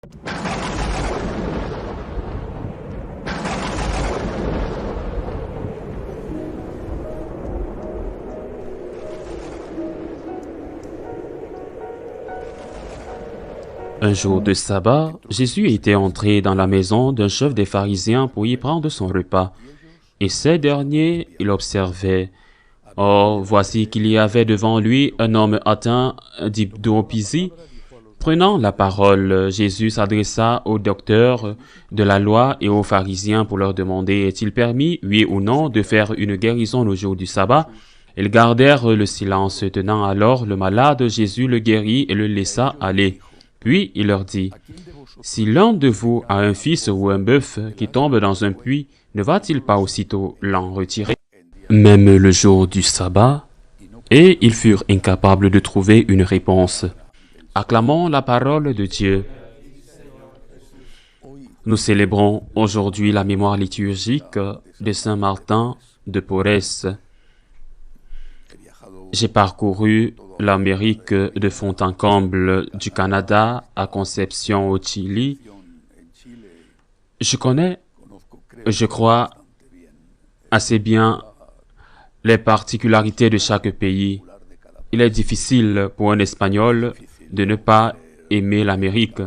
Un jour de sabbat, Jésus était entré dans la maison d'un chef des pharisiens pour y prendre son repas. Et ces derniers, il observait. Or, voici qu'il y avait devant lui un homme atteint d'hydropisie. Prenant la parole, Jésus s'adressa aux docteurs de la loi et aux pharisiens pour leur demander: est-il permis, oui ou non, de faire une guérison le jour du sabbat? Ils gardèrent le silence. Tenant alors le malade, Jésus le guérit et le laissa aller. Puis il leur dit: si l'un de vous a un fils ou un bœuf qui tombe dans un puits, ne va-t-il pas aussitôt l'en retirer, même le jour du sabbat? Et ils furent incapables de trouver une réponse. Acclamons la parole de Dieu. Nous célébrons aujourd'hui la mémoire liturgique de Saint Martin de Porres. J'ai parcouru l'Amérique de fond en comble, du Canada à Concepción au Chili. Je connais, je crois, assez bien les particularités de chaque pays. Il est difficile pour un Espagnol de ne pas aimer l'Amérique.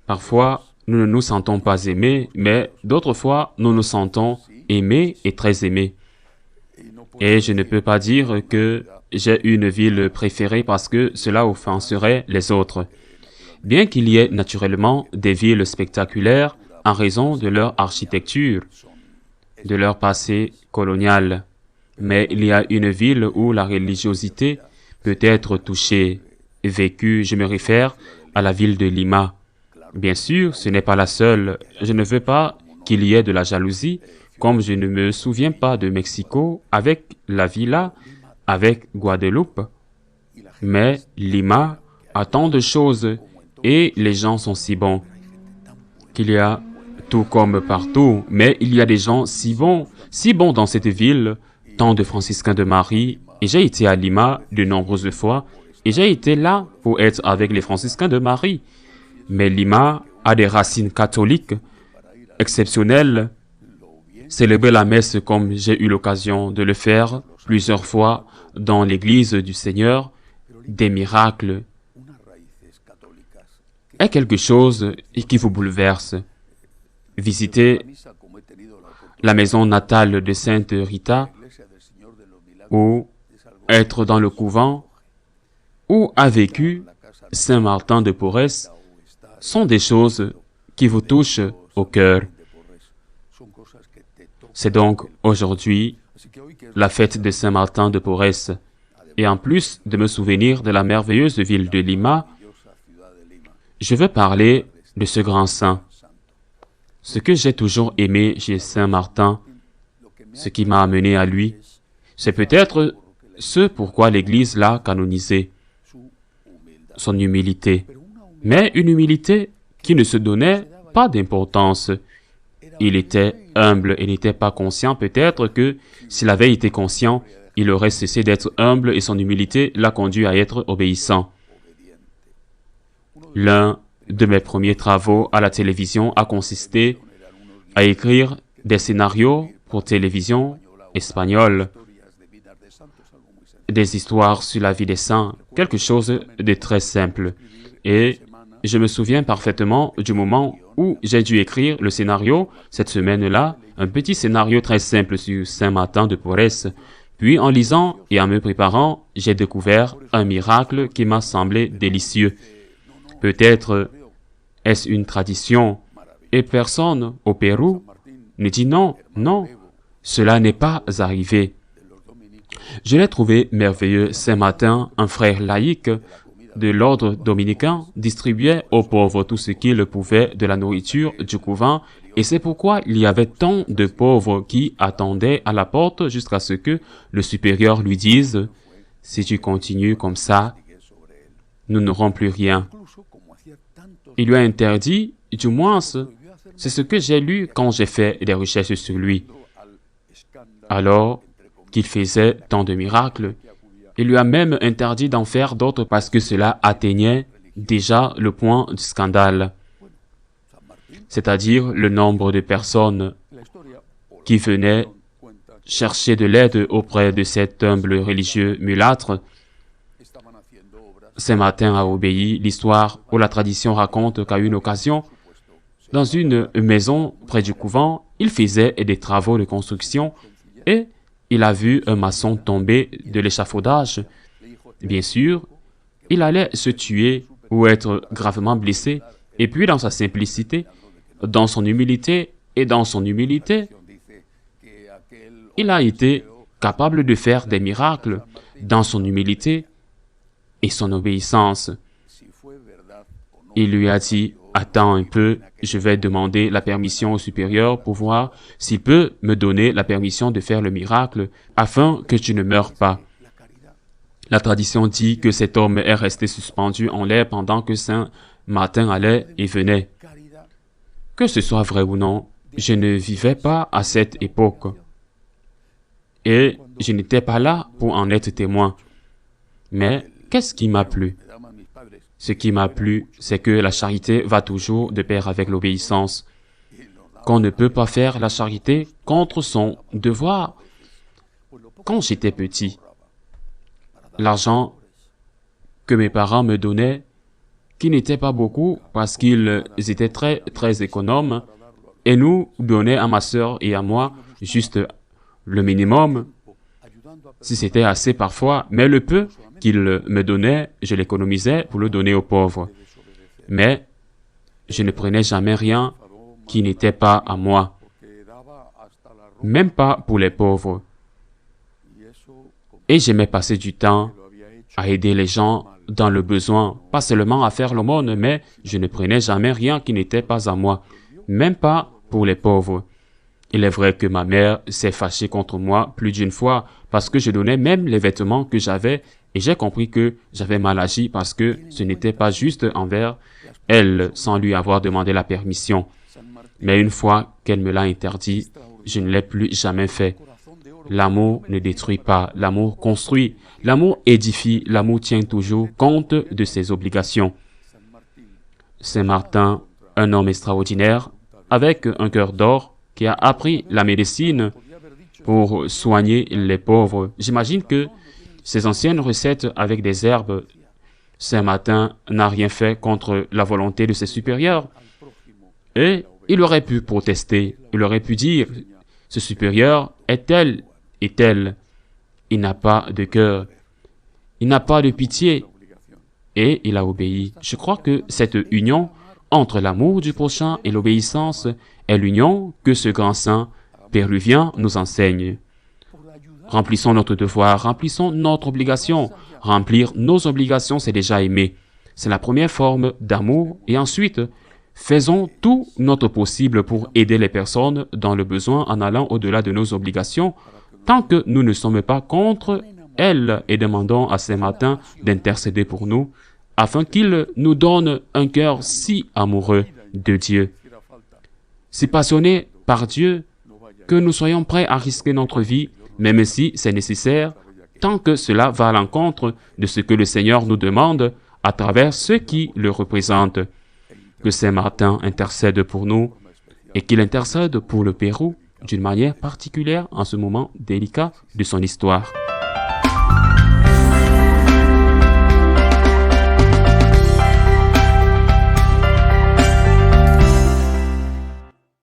Parfois, nous ne nous sentons pas aimés, mais d'autres fois, nous nous sentons aimés et très aimés. Et je ne peux pas dire que j'ai une ville préférée parce que cela offenserait les autres. Bien qu'il y ait naturellement des villes spectaculaires en raison de leur architecture, de leur passé colonial, mais il y a une ville où la religiosité peut être touchée, vécue. Je me réfère à la ville de Lima. Bien sûr, ce n'est pas la seule. Je ne veux pas qu'il y ait de la jalousie, comme je ne me souviens pas de Mexico avec la Villa, avec Guadeloupe. Mais Lima a tant de choses et les gens sont si bons qu'il y a tout comme partout, mais il y a des gens si bons dans cette ville, tant de franciscains de Marie, et j'ai été à Lima de nombreuses fois, et j'ai été là pour être avec les franciscains de Marie. Mais Lima a des racines catholiques exceptionnelles. Célébrer la messe comme j'ai eu l'occasion de le faire plusieurs fois dans l'église du Seigneur, des miracles, est quelque chose qui vous bouleverse. Visiter la maison natale de Sainte Rita ou être dans le couvent où a vécu Saint Martin de Porres sont des choses qui vous touchent au cœur. C'est donc aujourd'hui la fête de Saint Martin de Porres. Et en plus de me souvenir de la merveilleuse ville de Lima, je veux parler de ce grand saint. Ce que j'ai toujours aimé chez Saint Martin, ce qui m'a amené à lui, c'est peut-être ce pourquoi l'Église l'a canonisé, son humilité. Mais une humilité qui ne se donnait pas d'importance. Il était humble et n'était pas conscient. Peut-être que s'il avait été conscient, il aurait cessé d'être humble et son humilité l'a conduit à être obéissant. L'un de mes premiers travaux à la télévision a consisté à écrire des scénarios pour télévision espagnole, des histoires sur la vie des saints, quelque chose de très simple. Et je me souviens parfaitement du moment où j'ai dû écrire le scénario, cette semaine-là, un petit scénario très simple sur Saint Martin de Porres. Puis en lisant et en me préparant, j'ai découvert un miracle qui m'a semblé délicieux. Peut-être est-ce une tradition, et personne au Pérou ne dit non, cela n'est pas arrivé. Je l'ai trouvé merveilleux. Saint Martin, un frère laïque de l'ordre dominicain, distribuait aux pauvres tout ce qu'il pouvait de la nourriture du couvent, et c'est pourquoi il y avait tant de pauvres qui attendaient à la porte jusqu'à ce que le supérieur lui dise: « Si tu continues comme ça, nous n'aurons plus rien. » Il lui a interdit, du moins, c'est ce que j'ai lu quand j'ai fait des recherches sur lui. Alors qu'il faisait tant de miracles, il lui a même interdit d'en faire d'autres parce que cela atteignait déjà le point du scandale, c'est-à-dire le nombre de personnes qui venaient chercher de l'aide auprès de cet humble religieux mulâtre. Saint Martin a obéi. L'histoire ou la tradition raconte qu'à une occasion, dans une maison près du couvent, il faisait des travaux de construction et il a vu un maçon tomber de l'échafaudage. Bien sûr, il allait se tuer ou être gravement blessé. Et puis, dans sa simplicité, dans son humilité, il a été capable de faire des miracles dans son humilité et son obéissance. Il lui a dit, « Attends un peu, je vais demander la permission au supérieur pour voir s'il peut me donner la permission de faire le miracle afin que tu ne meurs pas. » La tradition dit que cet homme est resté suspendu en l'air pendant que Saint Martin allait et venait. Que ce soit vrai ou non, je ne vivais pas à cette époque. Et je n'étais pas là pour en être témoin. Mais qu'est-ce qui m'a plu? Ce qui m'a plu, c'est que la charité va toujours de pair avec l'obéissance. Qu'on ne peut pas faire la charité contre son devoir. Quand j'étais petit, l'argent que mes parents me donnaient, qui n'était pas beaucoup parce qu'ils étaient très économes, et nous donnaient à ma sœur et à moi juste le minimum, si c'était assez parfois, mais le peu qu'ils me donnaient, je l'économisais pour le donner aux pauvres. Mais je ne prenais jamais rien qui n'était pas à moi, même pas pour les pauvres. Et j'aimais passer du temps à aider les gens dans le besoin, pas seulement à faire l'aumône, mais je ne prenais jamais rien qui n'était pas à moi, même pas pour les pauvres. Il est vrai que ma mère s'est fâchée contre moi plus d'une fois parce que je donnais même les vêtements que j'avais et j'ai compris que j'avais mal agi parce que ce n'était pas juste envers elle sans lui avoir demandé la permission. Mais une fois qu'elle me l'a interdit, je ne l'ai plus jamais fait. L'amour ne détruit pas, l'amour construit, l'amour édifie, l'amour tient toujours compte de ses obligations. Saint Martin, un homme extraordinaire, avec un cœur d'or, qui a appris la médecine pour soigner les pauvres. J'imagine que ces anciennes recettes avec des herbes, Saint Martin n'a rien fait contre la volonté de ses supérieurs. Et il aurait pu protester, il aurait pu dire, ce supérieur est tel et tel. Il n'a pas de cœur, il n'a pas de pitié. Et il a obéi. Je crois que cette union entre l'amour du prochain et l'obéissance est l'union que ce grand saint péruvien nous enseigne. Remplissons notre devoir, remplissons notre obligation. Remplir nos obligations, c'est déjà aimer. C'est la première forme d'amour. Et ensuite, faisons tout notre possible pour aider les personnes dans le besoin en allant au-delà de nos obligations, tant que nous ne sommes pas contre elles, et demandons à Saint Martin d'intercéder pour nous, afin qu'il nous donne un cœur si amoureux de Dieu, si passionné par Dieu, que nous soyons prêts à risquer notre vie, même si c'est nécessaire, tant que cela va à l'encontre de ce que le Seigneur nous demande à travers ceux qui le représentent. Que Saint Martin intercède pour nous et qu'il intercède pour le Pérou d'une manière particulière en ce moment délicat de son histoire.